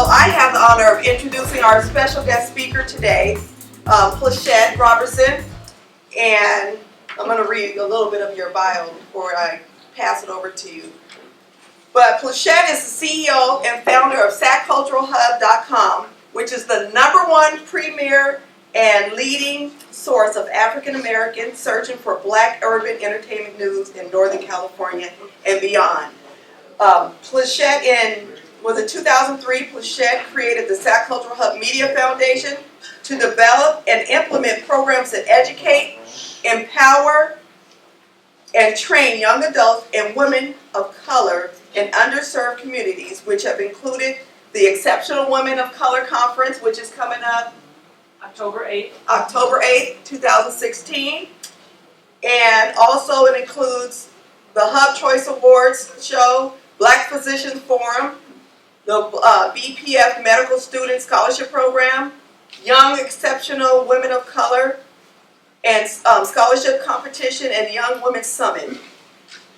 I have the honor of introducing our special guest speaker today, Plachette Robertson, and I'm going to read a little bit of your bio before I pass it over to you. But Plachette is the CEO and founder of SacCulturalHub.com, which is the #1 premier and leading source of African Americans searching for Black urban entertainment news in Northern California and beyond. Plachette was in 2003, Plachette created the Sac Cultural Hub Media Foundation to develop and implement programs that educate, empower, and train young adults and women of color in underserved communities, which have included the Exceptional Women of Color Conference, which is coming up October 8th. October 8th, 2016. And also it includes the Hub Choice Awards show, Black Physicians Forum, the BPF Medical Student Scholarship Program, Young Exceptional Women of Color, and Scholarship Competition, and Young Women's Summit.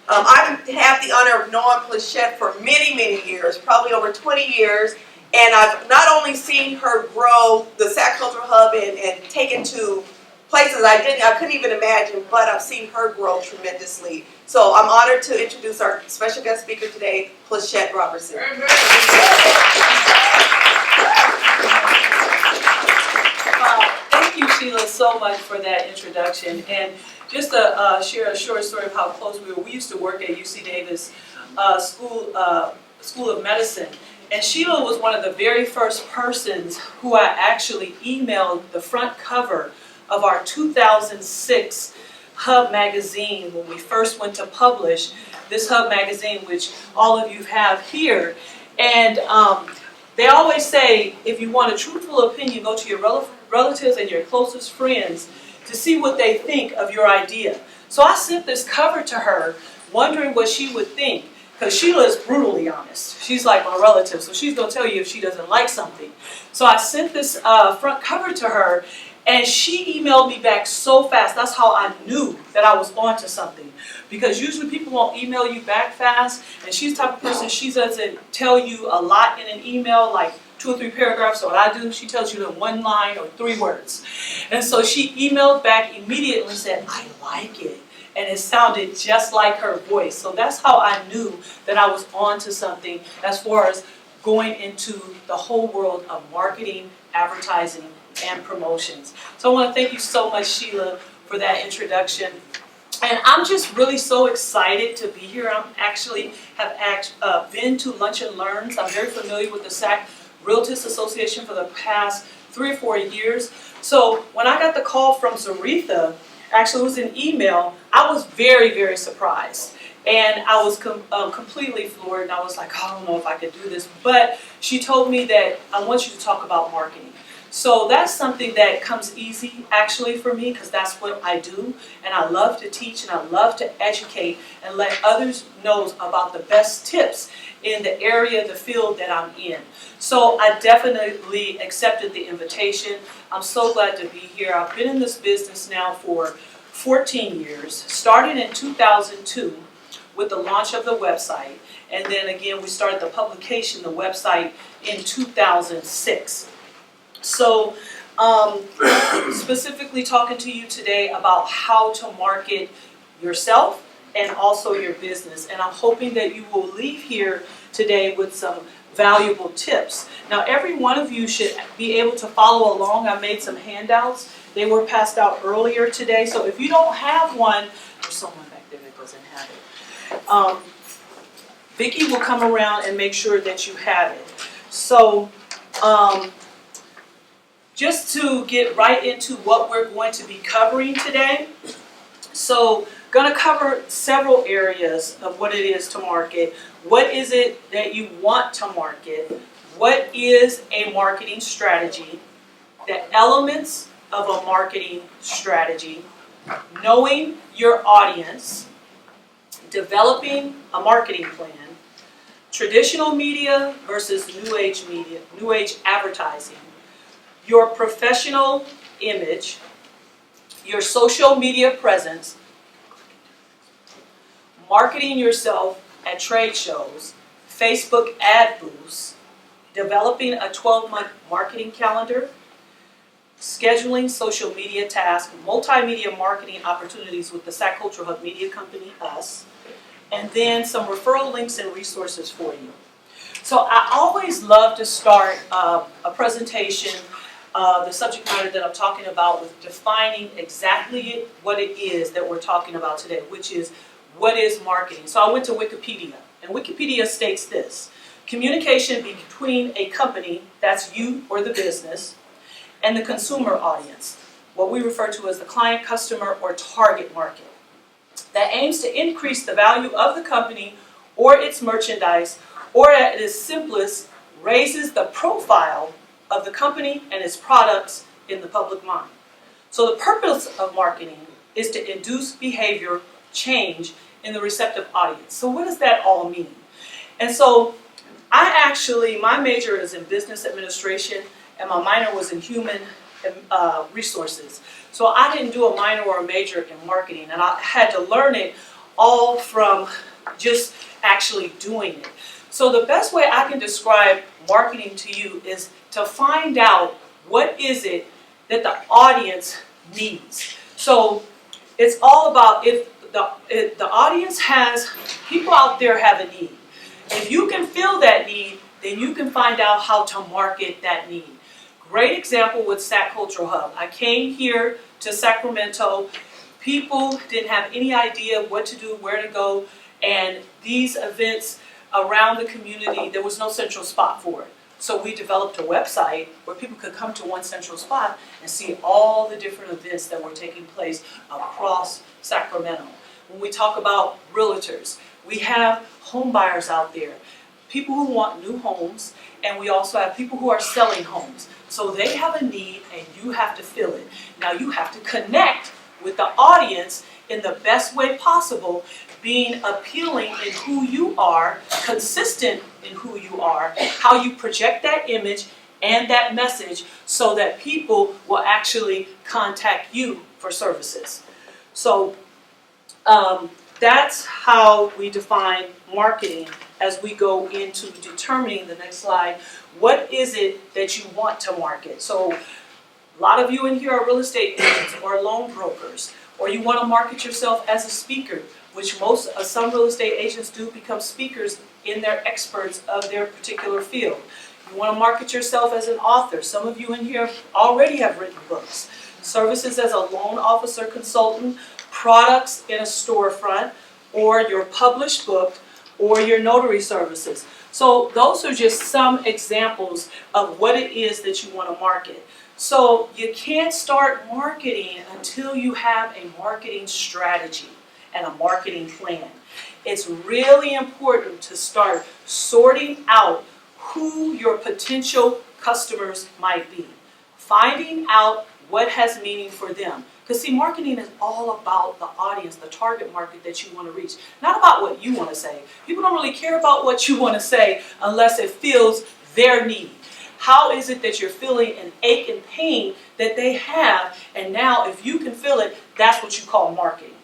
I've had the honor of knowing Plachette for many, many years, probably over 20 years, and I've not only seen her grow the Sac Cultural Hub and take it to places I couldn't even imagine, but I've seen her grow tremendously. So I'm honored to introduce our special guest speaker today, Plachette Robertson. Thank you, Sheila, so much for that introduction. And just to share a short story of how close we were. We used to work at UC Davis School of Medicine. And Sheila was one of the very first persons who I actually emailed the front cover of our 2006 Hub magazine when we first went to publish this Hub magazine, which all of you have here. And they always say, if you want a truthful opinion, go to your relatives and your closest friends to see what they think of your idea. So I sent this cover to her, wondering what she would think, because Sheila is brutally honest. She's like my relative, so she's going to tell you if she doesn't like something. So I sent this front cover to her, and she emailed me back so fast. That's how I knew that I was onto something. Because usually people won't email you back fast, and she's the type of person, she doesn't tell you a lot in an email, like 2 or 3 paragraphs. So what I do, she tells you in 1 line or 3 words. And so she emailed back immediately and said, I like it. And it sounded just like her voice. So that's how I knew that I was onto something as far as going into the whole world of marketing, advertising, and promotions. So I want to thank you so much, Sheila, for that introduction. And I'm just really so excited to be here. I actually have been to Lunch and Learns. I'm very familiar with the Sac Realtors Association for the past 3 or 4 years. So when I got the call from Zaretha, actually it was an email, I was very, very surprised. And I was completely floored, and I was like, I don't know if I could do this. But she told me that I want you to talk about marketing. So that's something that comes easy actually for me, because that's what I do. And I love to teach, and I love to educate and let others know about the best tips in the area, the field that I'm in. So I definitely accepted the invitation. I'm so glad to be here. I've been in this business now for 14 years, started in 2002 with the launch of the website. And then again, we started the publication, the website, in 2006. So specifically talking to you today about how to market yourself and also your business. And I'm hoping that you will leave here today with some valuable tips. Now, every one of you should be able to follow along. I made some handouts. They were passed out earlier today. So if you don't have one, there's someone back there that doesn't have it. Vicki will come around and make sure that you have it. So just to get right into what we're going to be covering today. So going to cover several areas of what it is to market. What is it that you want to market? What is a marketing strategy? The elements of a marketing strategy. Knowing your audience. Developing a marketing plan. Traditional media versus new age media, new age advertising. Your professional image. Your social media presence. Marketing yourself at trade shows, Facebook ad booths, developing a 12-month marketing calendar, scheduling social media tasks, multimedia marketing opportunities with the Sac-Hub Media Company, us, and then some referral links and resources for you. So I always love to start a presentation, the subject matter that I'm talking about, with defining exactly what it is that we're talking about today, which is what is marketing. So I went to Wikipedia, and Wikipedia states this: communication between a company, that's you or the business, and the consumer audience, what we refer to as the client, customer, or target market, that aims to increase the value of the company or its merchandise, or at its simplest, raises the profile of the company and its products in the public mind. So the purpose of marketing is to induce behavior change in the receptive audience. So what does that all mean? And so my major is in business administration, and my minor was in human resources. So I didn't do a minor or a major in marketing, and I had to learn it all from just actually doing it. So the best way I can describe marketing to you is to find out what is it that the audience needs. So it's all about if the audience has, people out there have a need. If you can fill that need, then you can find out how to market that need. Great example with Sac-Hub. I came here to Sacramento. People didn't have any idea what to do, where to go, and these events around the community, there was no central spot for it. So we developed a website where people could come to one central spot and see all the different events that were taking place across Sacramento. When we talk about realtors, we have home buyers out there, people who want new homes, and we also have people who are selling homes. So they have a need and you have to fill it. Now you have to connect with the audience in the best way possible, being appealing in who you are, consistent in who you are, how you project that image and that message so that people will actually contact you for services. So that's how we define marketing as we go into determining, the next slide, what is it that you want to market. So a lot of you in here are real estate agents or loan brokers, or you want to market yourself as a speaker, which some real estate agents do become speakers in their experts of their particular field. You want to market yourself as an author. Some of you in here already have written books. Services as a loan officer consultant, products in a storefront, or your published book, or your notary services. So those are just some examples of what it is that you want to market. So you can't start marketing until you have a marketing strategy and a marketing plan. It's really important to start sorting out who your potential customers might be. Finding out what has meaning for them. Because see, marketing is all about the audience, the target market that you want to reach. Not about what you want to say. People don't really care about what you want to say unless it fills their need. How is it that you're feeling an ache and pain that they have, and now if you can feel it, that's what you call marketing.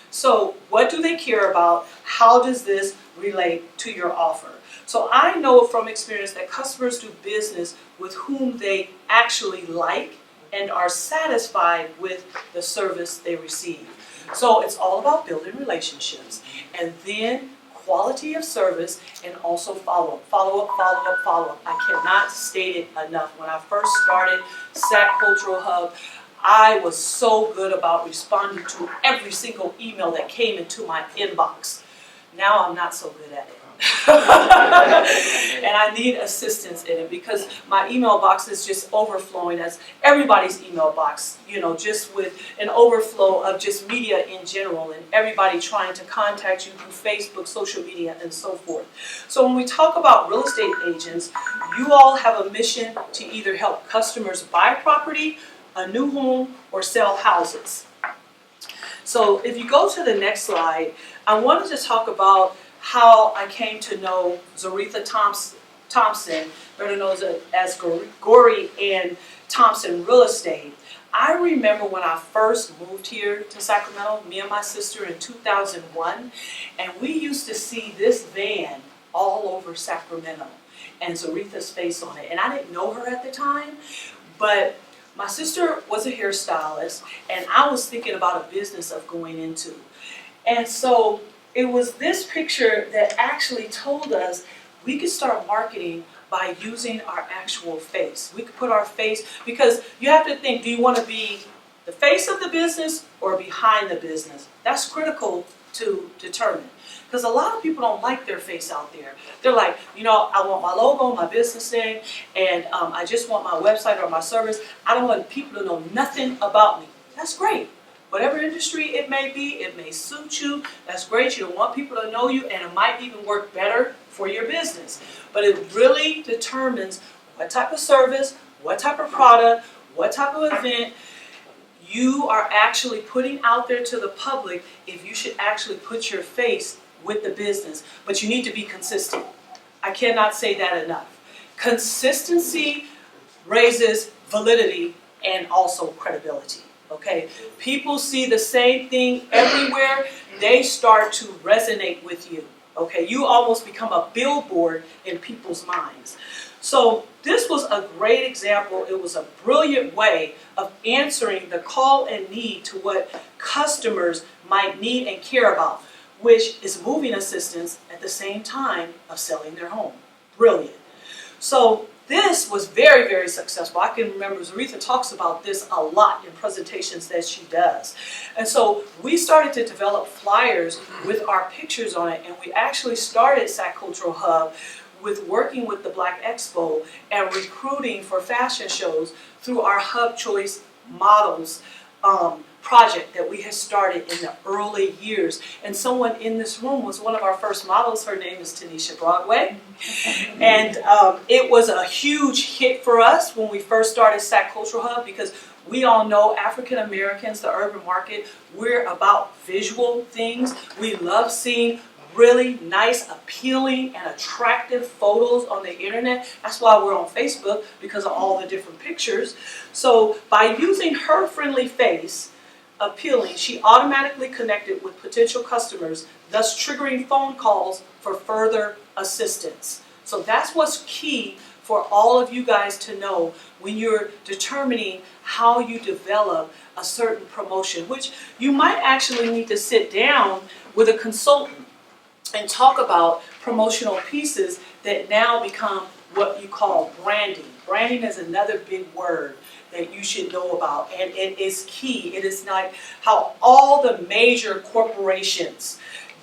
So what do they care about? How does this relate to your offer? So I know from experience that customers do business with whom they actually like and are satisfied with the service they receive. So it's all about building relationships, and then quality of service, and also follow-up, follow-up, follow-up, follow-up. I cannot state it enough. When I first started Sac-Hub, I was so good about responding to every single email that came into my inbox. Now I'm not so good at it. And I need assistance in it because my email box is just overflowing, as everybody's email box, just with an overflow of just media in general, and everybody trying to contact you through Facebook, social media, and so forth. So when we talk about real estate agents, you all have a mission to either help customers buy property, a new home, or sell houses. So if you go to the next slide, I wanted to talk about how I came to know Zaretha Thompson, better known as Gory and Thompson Real Estate. I remember when I first moved here to Sacramento, me and my sister in 2001, and we used to see this van all over Sacramento, and Zaretha's face on it. And I didn't know her at the time, but my sister was a hairstylist, and I was thinking about a business of going into. And so it was this picture that actually told us we could start marketing by using our actual face. We could put our face, because you have to think, do you want to be the face of the business or behind the business? That's critical to determine. Because a lot of people don't like their face out there. They're like, you know, I want my logo, my business name, and I just want my website or my service. I don't want people to know nothing about me. That's great. Whatever industry it may be, it may suit you. That's great. You don't want people to know you, and it might even work better for your business. But it really determines what type of service, what type of product, what type of event you are actually putting out there to the public, if you should actually put your face with the business. But you need to be consistent. I cannot say that enough. Consistency raises validity and also credibility. Okay? People see the same thing everywhere. They start to resonate with you. Okay? You almost become a billboard in people's minds. So this was a great example. It was a brilliant way of answering the call and need to what customers might need and care about, which is moving assistance at the same time of selling their home. Brilliant. So this was very, very successful. I can remember Zaretha talks about this a lot in presentations that she does. And so we started to develop flyers with our pictures on it, and we actually started Sac Cultural Hub with working with the Black Expo and recruiting for fashion shows through our Hub Choice Models project that we had started in the early years. And someone in this room was one of our first models. Her name is Tanisha Broadway. And it was a huge hit for us when we first started Sac Cultural Hub, because we all know African Americans, the urban market, we're about visual things. We love seeing really nice, appealing, and attractive photos on the internet. That's why we're on Facebook, because of all the different pictures. So by using her friendly face, appealing, she automatically connected with potential customers, thus triggering phone calls for further assistance. So that's what's key for all of you guys to know when you're determining how you develop a certain promotion, which you might actually need to sit down with a consultant and talk about promotional pieces that now become what you call branding. Branding is another big word that you should know about, and it is key. It is like how all the major corporations,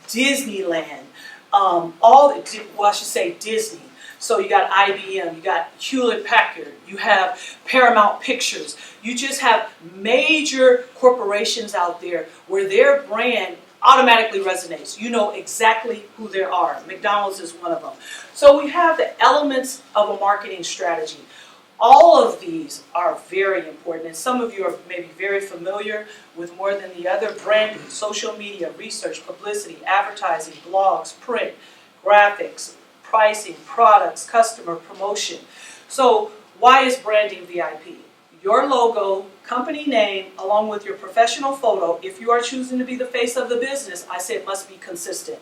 Disneyland, I should say Disney. So you got IBM, you got Hewlett Packard, you have Paramount Pictures. You just have major corporations out there where their brand automatically resonates. You know exactly who they are. McDonald's is one of them. So we have the elements of a marketing strategy. All of these are very important, and some of you are maybe very familiar with more than the other. Branding, social media, research, publicity, advertising, blogs, print, graphics, pricing, products, customer promotion. So why is branding VIP? Your logo, company name, along with your professional photo, if you are choosing to be the face of the business, I say it must be consistent,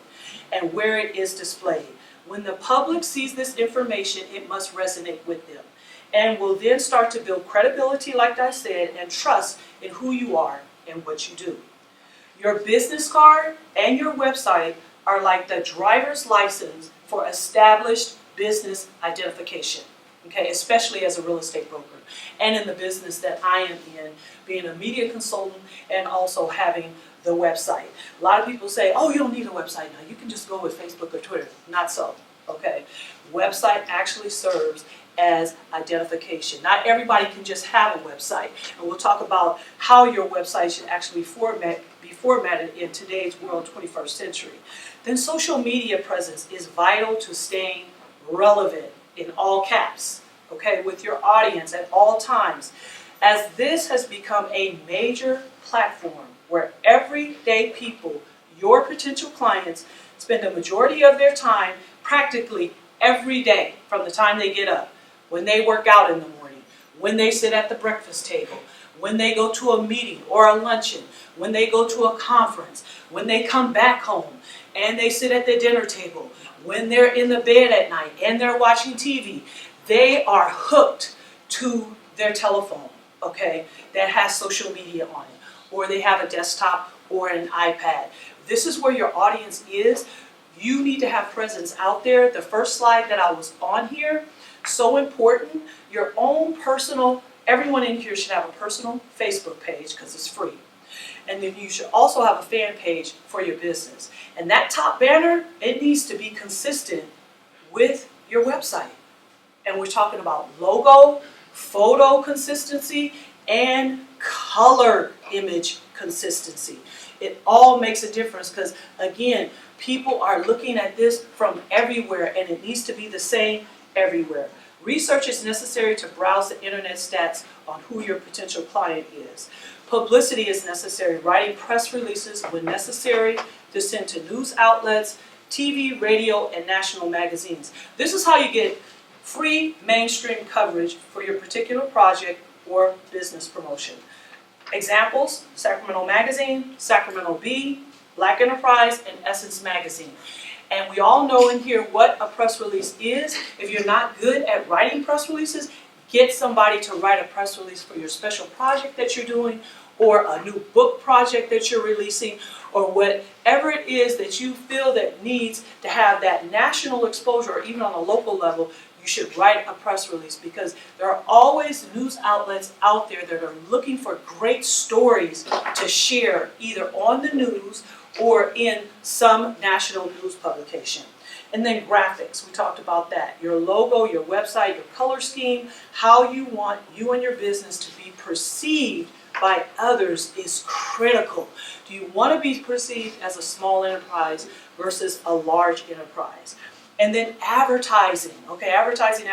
and where it is displayed. When the public sees this information, it must resonate with them, and will then start to build credibility, like I said, and trust in who you are and what you do. Your business card and your website are like the driver's license for established business identification, okay, especially as a real estate broker and in the business that I am in, being a media consultant and also having the website. A lot of people say, oh, you don't need a website now. You can just go with Facebook or Twitter. Not so, okay? Website actually serves as identification. Not everybody can just have a website. And we'll talk about how your website should actually be formatted in today's world, 21st century. Then social media presence is vital to staying relevant, in all caps, okay, with your audience at all times, as this has become a major platform where everyday people, your potential clients, spend a majority of their time practically every day, from the time they get up, when they work out in the morning, when they sit at the breakfast table, when they go to a meeting or a luncheon, when they go to a conference, when they come back home and they sit at the dinner table, when they're in the bed at night and they're watching TV, they are hooked to their telephone, okay, that has social media on it, or they have a desktop or an iPad. This is where your audience is. You need to have presence out there. The first slide that I was on here, so important, your own personal, everyone in here should have a personal Facebook page because it's free. And then you should also have a fan page for your business. And that top banner, it needs to be consistent with your website. And we're talking about logo, photo consistency, and color image consistency. It all makes a difference because, again, people are looking at this from everywhere and it needs to be the same everywhere. Research is necessary to browse the internet stats on who your potential client is. Publicity is necessary, writing press releases when necessary to send to news outlets, TV, radio, and national magazines. This is how you get free mainstream coverage for your particular project or business promotion. Examples: Sacramento Magazine, Sacramento Bee, Black Enterprise, and Essence Magazine. And we all know in here what a press release is. If you're not good at writing press releases, get somebody to write a press release for your special project that you're doing, or a new book project that you're releasing, or whatever it is that you feel that needs to have that national exposure, or even on a local level. You should write a press release because there are always news outlets out there that are looking for great stories to share either on the news or in some national news publication. And then graphics, we talked about that. Your logo, your website, your color scheme, how you want you and your business to be perceived by others is critical. Do you want to be perceived as a small enterprise versus a large enterprise? And then advertising, okay, advertising,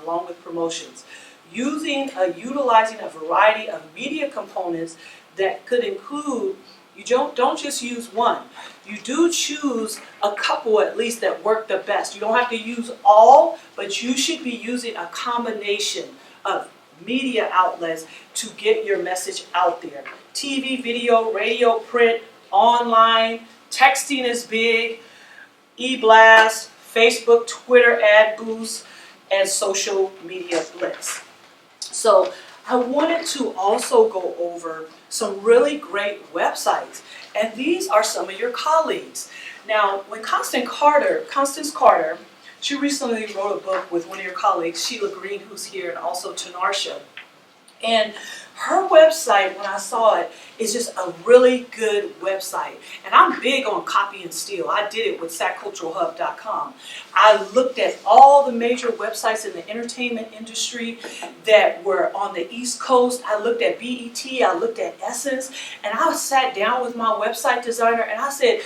along with promotions. Utilizing a variety of media components that could include, you don't just use one. You do choose a couple at least that work the best. You don't have to use all, but you should be using a combination of media outlets to get your message out there. TV, video, radio, print, online, texting is big, e-blast, Facebook, Twitter ad boosts, and social media blitz. So I wanted to also go over some really great websites, and these are some of your colleagues. Now, when Constance Carter, she recently wrote a book with one of your colleagues, Sheila Green, who's here, and also Tanarsha. And her website, when I saw it, is just a really good website. And I'm big on copy and steal. I did it with SacCulturalHub.com. I looked at all the major websites in the entertainment industry that were on the East Coast. I looked at BET, I looked at Essence, and I sat down with my website designer and I said,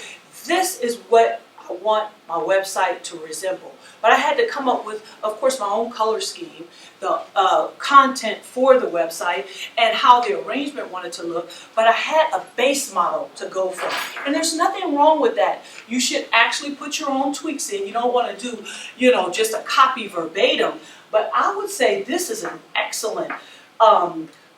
this is what I want my website to resemble. But I had to come up with, of course, my own color scheme, the content for the website, and how the arrangement wanted to look. But I had a base model to go from. And there's nothing wrong with that. You should actually put your own tweaks in. You don't want to do, just a copy verbatim. But I would say this is an excellent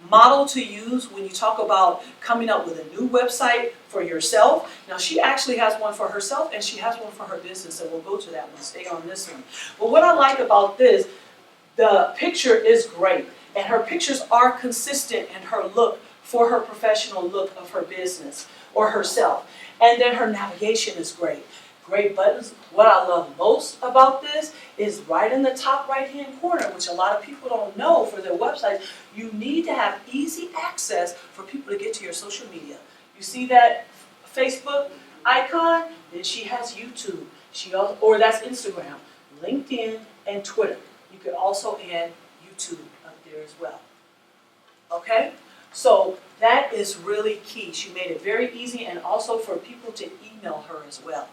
model to use when you talk about coming up with a new website for yourself. Now, she actually has one for herself and she has one for her business, and we'll go to that one. Stay on this one. But what I like about this, the picture is great, and her pictures are consistent in her look for her professional look of her business or herself. And then her navigation is great. Great buttons. What I love most about this is right in the top right-hand corner, which a lot of people don't know for their websites, you need to have easy access for people to get to your social media. You see that Facebook icon? Then she has YouTube. Or that's Instagram, LinkedIn, and Twitter. You could also add YouTube up there as well. Okay? So that is really key. She made it very easy, and also for people to email her as well.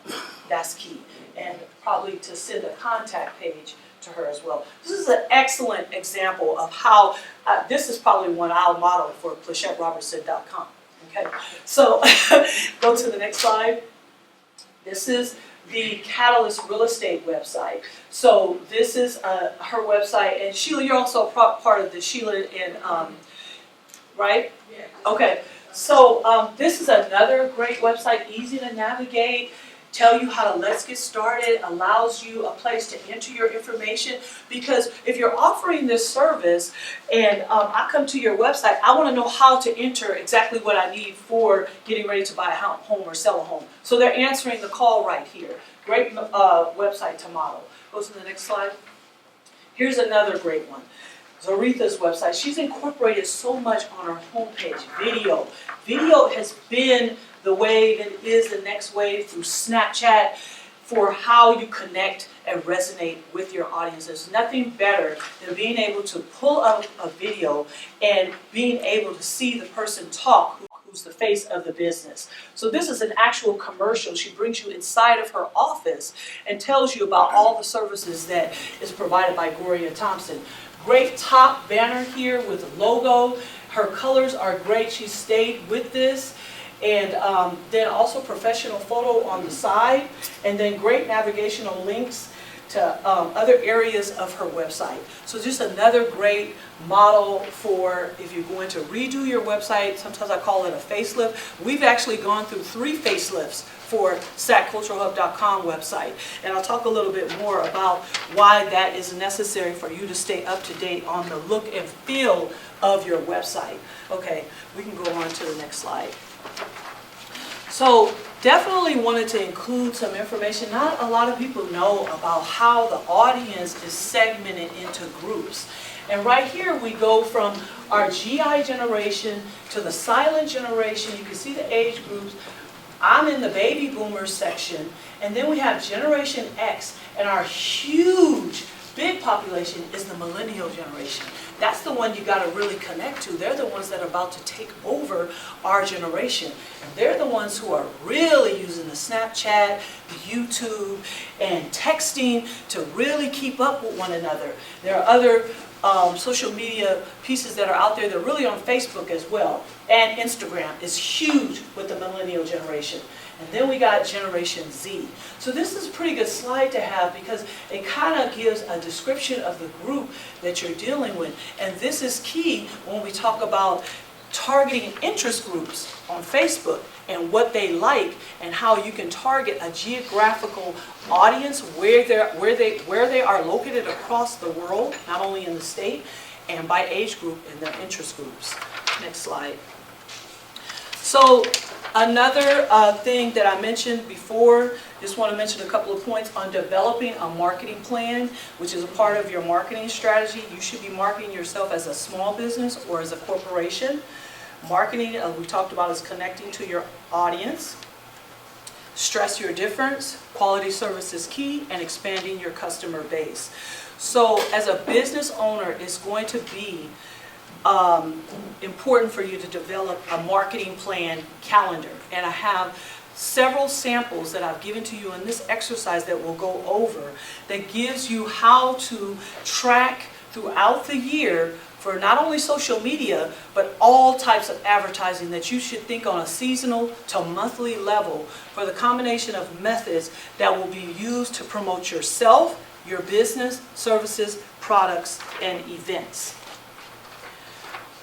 That's key. And probably to send a contact page to her as well. This is an excellent example of how, this is probably one I'll model for PlachetteRobertson.com. Okay, so go to the next slide. This is the Catalyst Real Estate website. So this is her website, and Sheila, you're also part of the Sheila and right? Yeah. Okay. So this is another great website, easy to navigate. tell you how to let's get started, allows you a place to enter your information. Because if you're offering this service and I come to your website, I want to know how to enter exactly what I need for getting ready to buy a home or sell a home. So they're answering the call right here. Great website to model. Go to the next slide. Here's another great one. Zoretha's website. She's incorporated so much on her homepage. Video. Video has been the wave and is the next wave through Snapchat for how you connect and resonate with your audience. There's nothing better than being able to pull up a video and being able to see the person talk who's the face of the business. So this is an actual commercial. She brings you inside of her office and tells you about all the services that is provided by Gloria Thompson. Great top banner here with a logo. Her colors are great. She stayed with this. And then also professional photo on the side. And then great navigational links to other areas of her website. So just another great model for if you're going to redo your website. Sometimes I call it a facelift. We've actually gone through 3 facelifts for sacculturalhub.com website. And I'll talk a little bit more about why that is necessary for you to stay up to date on the look and feel of your website. Okay, we can go on to the next slide. So definitely wanted to include some information. Not a lot of people know about how the audience is segmented into groups. And right here we go from our GI generation to the silent generation. You can see the age groups. I'm in the baby boomers section. And then we have Generation X. And our huge, big population is the millennial generation. That's the one you got to really connect to. They're the ones that are about to take over our generation. And they're the ones who are really using the Snapchat, the YouTube, and texting to really keep up with one another. There are other social media pieces that are out there. They're really on Facebook as well. And Instagram is huge with the millennial generation. And then we got Generation Z. So this is a pretty good slide to have because it kind of gives a description of the group that you're dealing with. And this is key when we talk about targeting interest groups on Facebook and what they like and how you can target a geographical audience where they are located across the world, not only in the state, and by age group and their interest groups. Next slide. So another thing that I mentioned before, just want to mention a couple of points on developing a marketing plan, which is a part of your marketing strategy. You should be marketing yourself as a small business or as a corporation. Marketing, we talked about, is connecting to your audience. Stress your difference, quality service is key, and expanding your customer base. So as a business owner, it's going to be important for you to develop a marketing plan calendar. And I have several samples that I've given to you in this exercise that we'll go over that gives you how to track throughout the year for not only social media, but all types of advertising that you should think on a seasonal to monthly level for the combination of methods that will be used to promote yourself, your business, services, products, and events.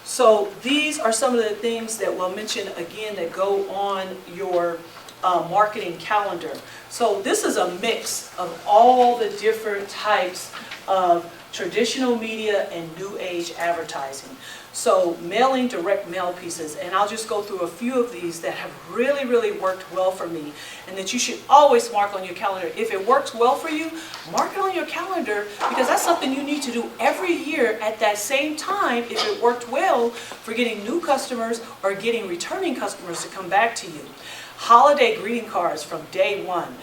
So these are some of the things that we'll mention again that go on your marketing calendar. So this is a mix of all the different types of traditional media and new age advertising. So mailing direct mail pieces, and I'll just go through a few of these that have really, really worked well for me and that you should always mark on your calendar. If it works well for you, mark it on your calendar because that's something you need to do every year at that same time if it worked well for getting new customers or getting returning customers to come back to you. Holiday greeting cards from day one.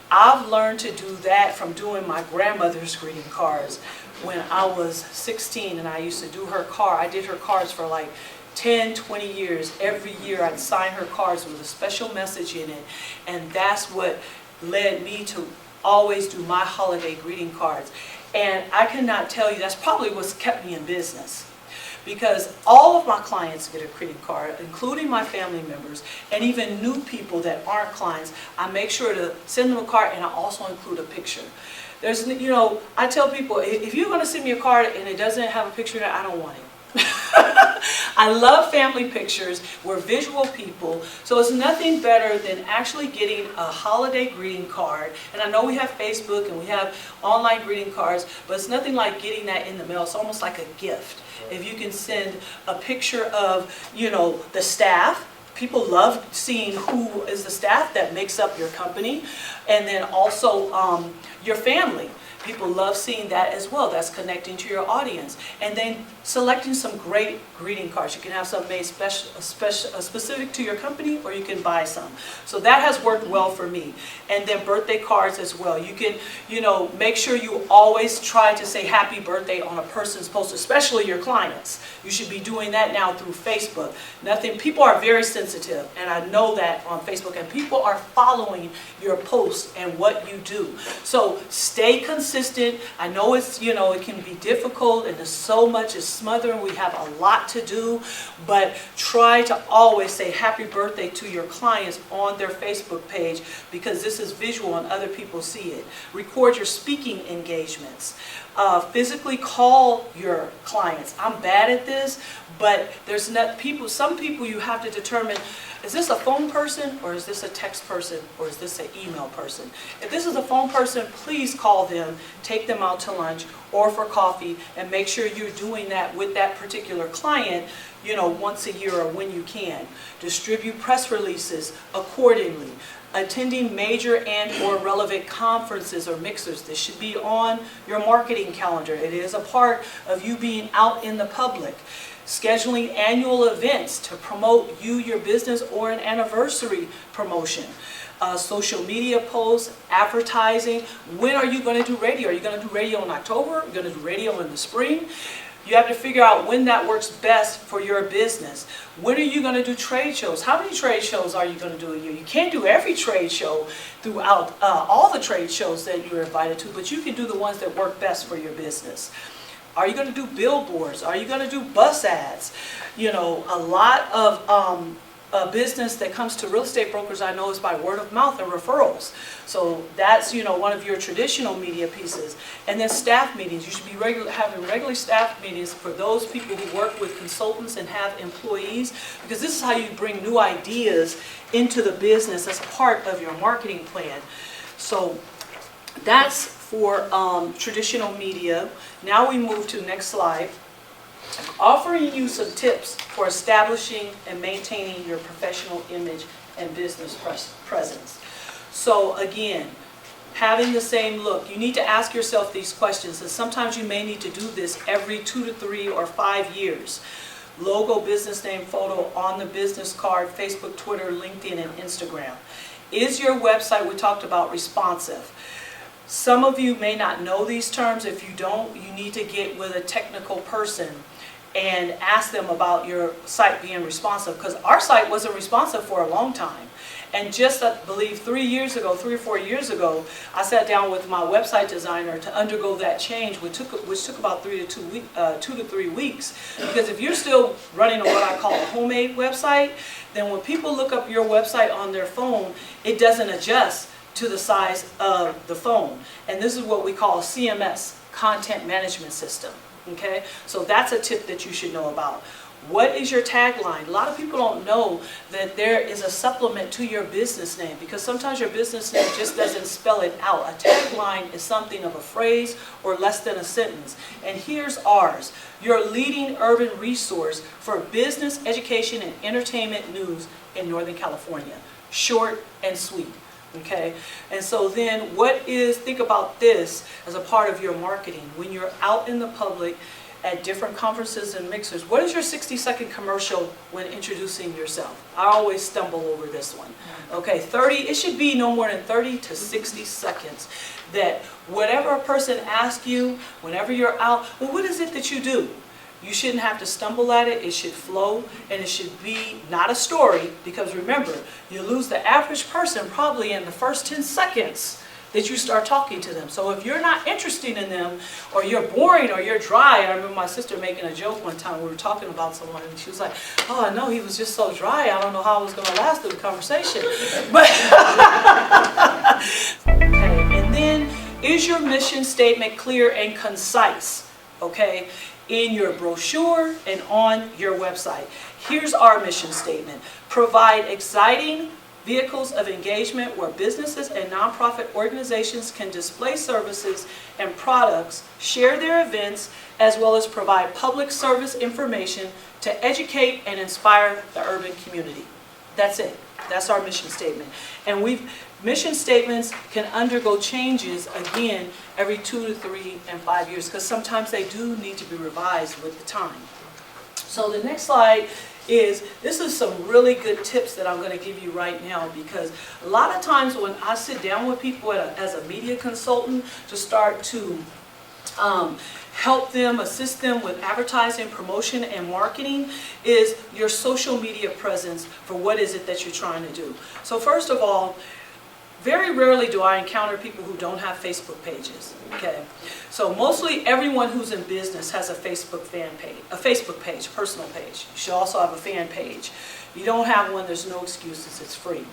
I've learned to do that from doing my grandmother's greeting cards. When I was 16 and I used to do her card, I did her cards for like 10, 20 years. Every year I'd sign her cards with a special message in it. And that's what led me to always do my holiday greeting cards. And I cannot tell you, that's probably what's kept me in business. Because all of my clients get a greeting card, including my family members, and even new people that aren't clients. I make sure to send them a card and I also include a picture. There's, I tell people, if you're going to send me a card and it doesn't have a picture in it, I don't want it. I love family pictures. We're visual people, so it's nothing better than actually getting a holiday greeting card. And I know we have Facebook and we have online greeting cards, but it's nothing like getting that in the mail. It's almost like a gift. If you can send a picture of, the staff. People love seeing who is the staff that makes up your company, and then also your family. People love seeing that as well. That's connecting to your audience. And then selecting some great greeting cards. You can have some made specific to your company, or you can buy some. So that has worked well for me. And then birthday cards as well. You can, make sure you always try to say happy birthday on a person's post, especially your clients. You should be doing that now through Facebook. People are very sensitive, and I know that on Facebook, and people are following your posts and what you do. So stay consistent. I know it's, it can be difficult, and there's so much is smothering. We have a lot to do, but try to always say happy birthday to your clients on their Facebook page, because this is visual and other people see it. Record your speaking engagements. Physically call your clients. I'm bad at this, but some people you have to determine, is this a phone person, or is this a text person, or is this an email person? If this is a phone person, please call them, take them out to lunch or for coffee, and make sure you're doing that with that particular client, once a year or when you can. Distribute press releases accordingly. Attending major and or relevant conferences or mixers. This should be on your marketing calendar. It is a part of you being out in the public. Scheduling annual events to promote you, your business, or an anniversary promotion. Social media posts, advertising. When are you going to do radio? Are you going to do radio in October? Are you going to do radio in the spring? You have to figure out when that works best for your business. When are you going to do trade shows? How many trade shows are you going to do a year? You can't do every trade show throughout all the trade shows that you're invited to, but you can do the ones that work best for your business. Are you going to do billboards? Are you going to do bus ads? A lot of business that comes to real estate brokers, I know, is by word of mouth and referrals. So that's, one of your traditional media pieces. And then staff meetings. You should be having regular staff meetings for those people who work with consultants and have employees, because this is how you bring new ideas into the business as part of your marketing plan. So that's for traditional media. Now we move to the next slide. Offering you some tips for establishing and maintaining your professional image and business presence. So again, having the same look. You need to ask yourself these questions, and sometimes you may need to do this every 2 to 3 or 5 years. Logo, business name, photo on the business card, Facebook, Twitter, LinkedIn, and Instagram. Is your website, we talked about, responsive? Some of you may not know these terms. If you don't, you need to get with a technical person and ask them about your site being responsive, because our site wasn't responsive for a long time. And just, I believe, 3 or 4 years ago, I sat down with my website designer to undergo that change, which took about 2 to 3 weeks. Because if you're still running what I call a homemade website, then when people look up your website on their phone, it doesn't adjust to the size of the phone. And this is what we call a CMS, content management system. Okay, so that's a tip that you should know about. What is your tagline? A lot of people don't know that there is a supplement to your business name, because sometimes your business name just doesn't spell it out. A tagline is something of a phrase or less than a sentence. And here's ours: your leading urban resource for business, education, and entertainment news in Northern California. Short and sweet. Okay, and so then think about this as a part of your marketing. When you're out in the public at different conferences and mixers, what is your 60-second commercial when introducing yourself? I always stumble over this one. Okay, it should be no more than 30 to 60 seconds. That whatever a person asks you, whenever you're out, well, what is it that you do? You shouldn't have to stumble at it. It should flow, and it should be not a story, because remember, you lose the average person probably in the first 10 seconds that you start talking to them. So if you're not interested in them, or you're boring, or you're dry. I remember my sister making a joke one time. We were talking about someone, and she was like, "Oh, no, he was just so dry. I don't know how I was going to last through the conversation." But okay, and then, is your mission statement clear and concise? Okay. in your brochure and on your website. Here's our mission statement. Provide exciting vehicles of engagement where businesses and nonprofit organizations can display services and products, share their events, as well as provide public service information to educate and inspire the urban community. That's it. That's our mission statement. And mission statements can undergo changes, again, every 2 to 3 and 5 years, because sometimes they do need to be revised with the time. So the next slide this is some really good tips that I'm going to give you right now, because a lot of times when I sit down with people as a media consultant to start to help them, assist them with advertising, promotion, and marketing, is your social media presence for what is it that you're trying to do. So first of all, very rarely do I encounter people who don't have Facebook pages, okay? So mostly everyone who's in business has a Facebook page, personal page. You should also have a fan page. If you don't have one, there's no excuses, it's free.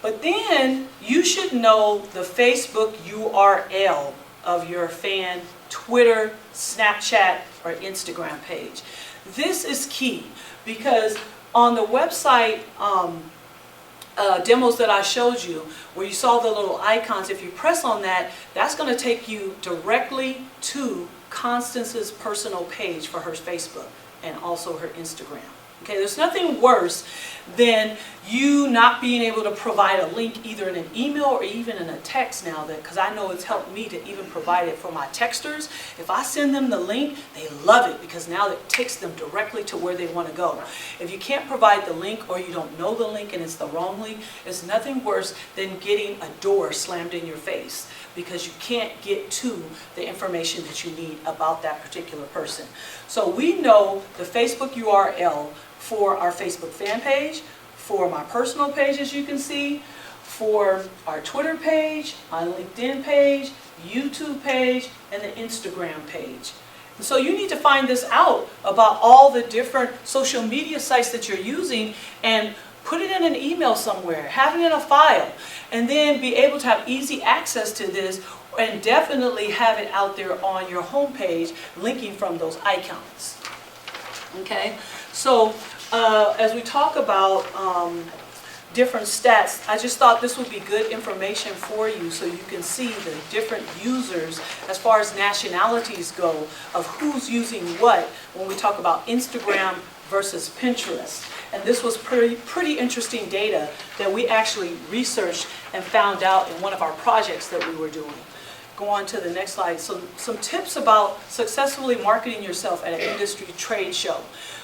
But then you should know the Facebook URL of your fan Twitter, Snapchat, or Instagram page. This is key, because on the website demos that I showed you, where you saw the little icons, if you press on that, that's going to take you directly to Constance's personal page for her Facebook and also her Instagram. Okay, there's nothing worse than you not being able to provide a link either in an email or even in a text now, because I know it's helped me to even provide it for my texters. If I send them the link, they love it, because now it takes them directly to where they want to go. If you can't provide the link, or you don't know the link and it's the wrong link, it's nothing worse than getting a door slammed in your face, because you can't get to the information that you need about that particular person. So we know the Facebook URL for our Facebook fan page, for my personal page, as you can see, for our Twitter page, my LinkedIn page, YouTube page, and the Instagram page. And so you need to find this out about all the different social media sites that you're using, and put it in an email somewhere, have it in a file, and then be able to have easy access to this, and definitely have it out there on your homepage, linking from those icons. Okay, so as we talk about different stats, I just thought this would be good information for you, so you can see the different users as far as nationalities go, of who's using what when we talk about Instagram versus Pinterest. And this was pretty interesting data that we actually researched and found out in one of our projects that we were doing. Go on to the next slide. So some tips about successfully marketing yourself at an industry trade show,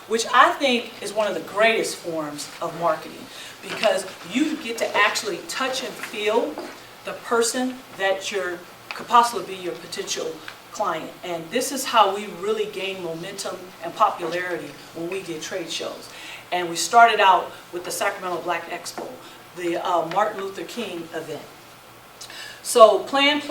which I think is one of the greatest forms of marketing, because you get to actually touch and feel the person that could possibly be your potential client. And this is how we really gain momentum and popularity when we did trade shows. And we started out with the Sacramento Black Expo, the Martin Luther King event. So plan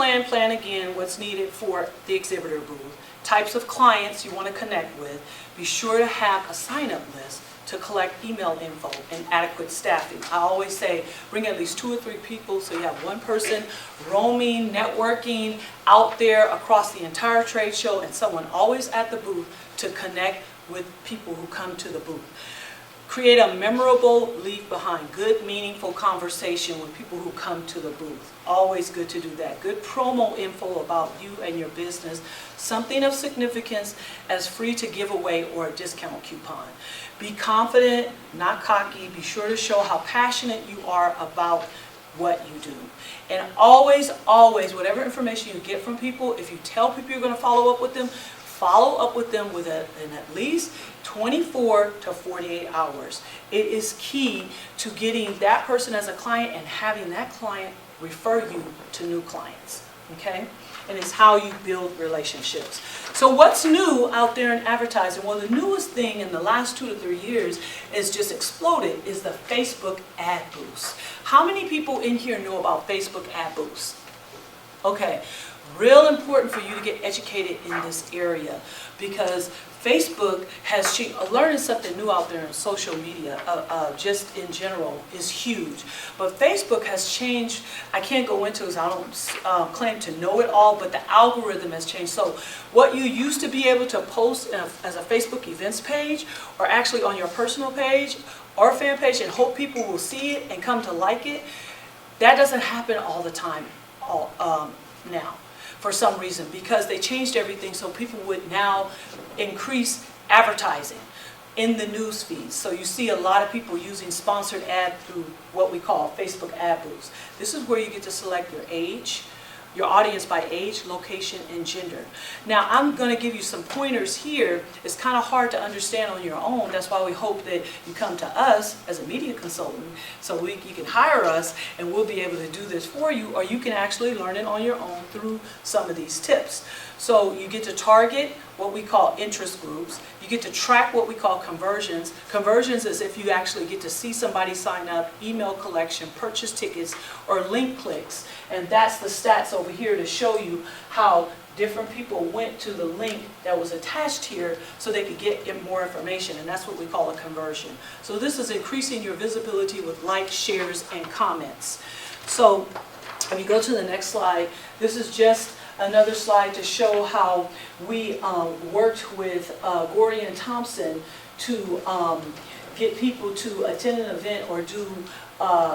again what's needed for the exhibitor booth, types of clients you want to connect with. Be sure to have a sign-up list to collect email info and adequate staffing. I always say bring at least 2 or 3 people, so you have one person roaming, networking out there across the entire trade show, and someone always at the booth to connect with people who come to the booth. Create a memorable leave behind, good, meaningful conversation with people who come to the booth. Always good to do that. Good promo info about you and your business. Something of significance as free to give away or a discount coupon. Be confident, not cocky. Be sure to show how passionate you are about what you do. And always, whatever information you get from people, if you tell people you're going to follow up with them within at least 24 to 48 hours. It is key to getting that person as a client and having that client refer you to new clients, okay? And it's how you build relationships. So what's new out there in advertising? Well, the newest thing in the last 2 to 3 years is just exploded is the Facebook ad boost. How many people in here know about Facebook ad boost? Okay, real important for you to get educated in this area because Facebook has learning something new out there in social media, just in general, is huge. But Facebook has changed. I can't go into it because I don't claim to know it all, but the algorithm has changed. So what you used to be able to post as a Facebook events page, or actually on your personal page or fan page, and hope people will see it and come to like it, that doesn't happen all the time now. For some reason, because they changed everything so people would now increase advertising in the news feeds. So you see a lot of people using sponsored ad through what we call Facebook ad booths. This is where you get to select your age, your audience by age, location, and gender. Now I'm going to give you some pointers here. It's kind of hard to understand on your own. That's why we hope that you come to us as a media consultant so you can hire us and we'll be able to do this for you, or you can actually learn it on your own through some of these tips. So you get to target what we call interest groups. You get to track what we call conversions. Conversions is if you actually get to see somebody sign up, email collection, purchase tickets, or link clicks. And that's the stats over here to show you how different people went to the link that was attached here so they could get more information. And that's what we call a conversion. So this is increasing your visibility with likes, shares, and comments. So if you go to the next slide, this is just another slide to show how we worked with Gordy and Thompson to get people to attend an event or do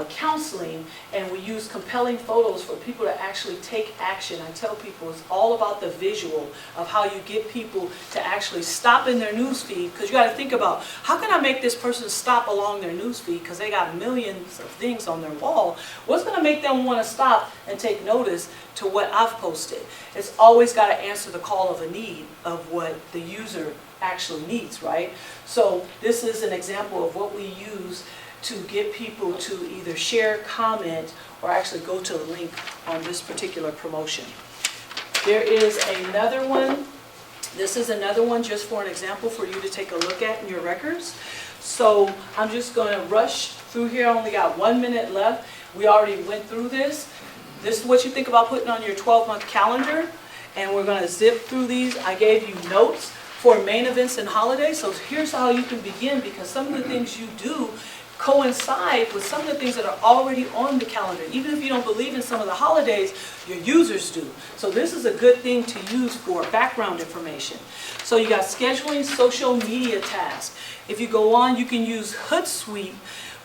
counseling, and we use compelling photos for people to actually take action. I tell people it's all about the visual of how you get people to actually stop in their news feed, because you got to think about how can I make this person stop along their news feed because they got millions of things on their wall. What's going to make them want to stop and take notice to what I've posted? It's always got to answer the call of a need of what the user actually needs, right? So this is an example of what we use to get people to either share, comment, or actually go to the link on this particular promotion. There is another one. This is another one just for an example for you to take a look at in your records. So I'm just going to rush through here. I only got 1 minute left. We already went through this. This is what you think about putting on your 12-month calendar. And we're going to zip through these. I gave you notes for main events and holidays. So here's how you can begin, because some of the things you do coincide with some of the things that are already on the calendar. Even if you don't believe in some of the holidays, your users do. So this is a good thing to use for background information. So you got scheduling social media tasks. If you go on, you can use Hootsuite,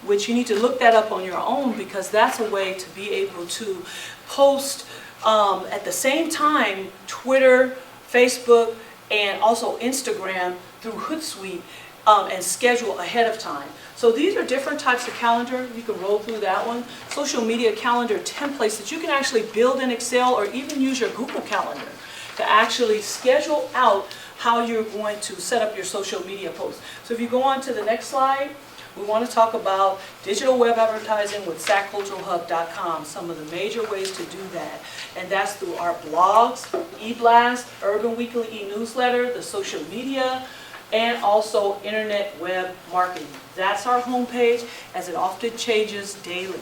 which you need to look that up on your own, because that's a way to be able to post at the same time Twitter, Facebook, and also Instagram through Hootsuite and schedule ahead of time. So these are different types of calendar. You can roll through that one. Social media calendar templates that you can actually build in Excel or even use your Google Calendar to actually schedule out how you're going to set up your social media posts. So if you go on to the next slide, we want to talk about digital web advertising with sacculturalhub.com, some of the major ways to do that. And that's through our blogs, e-blast, Urban Weekly e-newsletter, the social media, and also internet web marketing. That's our homepage, as it often changes daily.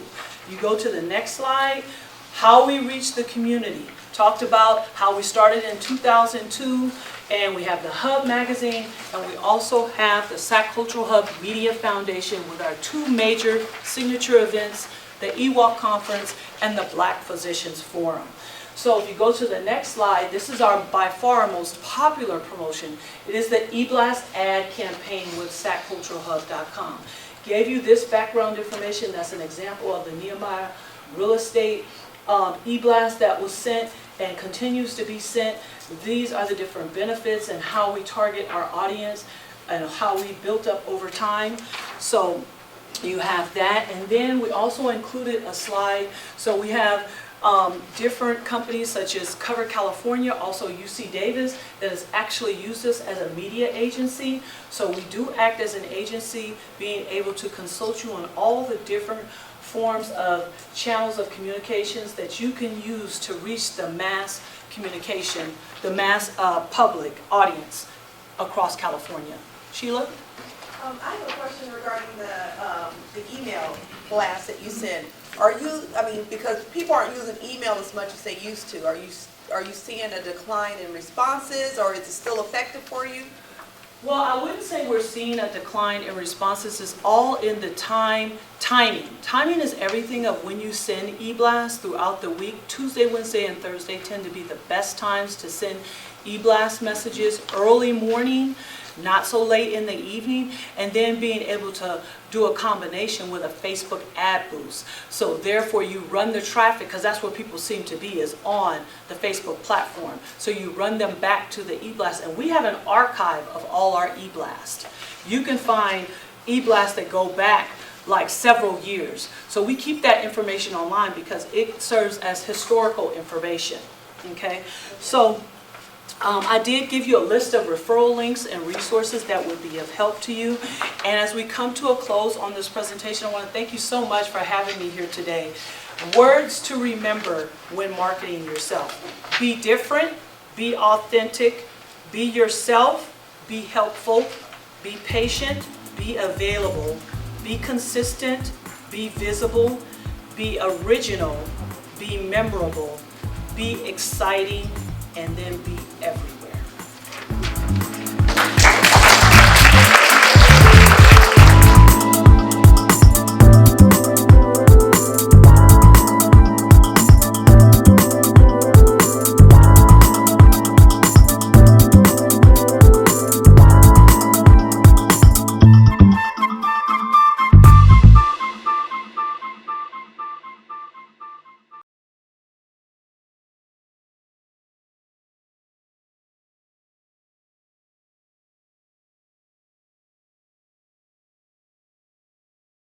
You go to the next slide, how we reach the community. Talked about how we started in 2002, and we have the Hub magazine, and we also have the Sac Cultural Hub Media Foundation with our two major signature events, the EWalk Conference and the Black Physicians Forum. So if you go to the next slide, this is our by far most popular promotion. It is the e-blast ad campaign with sacculturalhub.com. Gave you this background information. That's an example of the Nehemiah real estate e-blast that was sent and continues to be sent. These are the different benefits and how we target our audience and how we built up over time. So you have that, and then we also included a slide. So we have different companies such as Cover California, also UC Davis, that has actually used us as a media agency. So we do act as an agency, being able to consult you on all the different forms of channels of communications that you can use to reach the mass communication, the mass public audience across California. Sheila? I have a question regarding the email blast that you sent. because people aren't using email as much as they used to, are you seeing a decline in responses, or is it still effective for you? Well, I wouldn't say we're seeing a decline in responses. It's all in the timing. Timing is everything of when you send e-blasts throughout the week. Tuesday, Wednesday, and Thursday tend to be the best times to send e-blast messages. Early morning, not so late in the evening, and then being able to do a combination with a Facebook ad boost. So therefore you run the traffic, because that's where people seem to be, is on the Facebook platform. So you run them back to the e-blast, and we have an archive of all our e-blasts. You can find e-blasts that go back like several years. So we keep that information online because it serves as historical information, okay? So I did give you a list of referral links and resources that would be of help to you. And as we come to a close on this presentation, I want to thank you so much for having me here today. Words to remember when marketing yourself. Be different, be authentic, be yourself, be helpful, be patient, be available, be consistent, be visible, be original, be memorable, be exciting, and then be everything.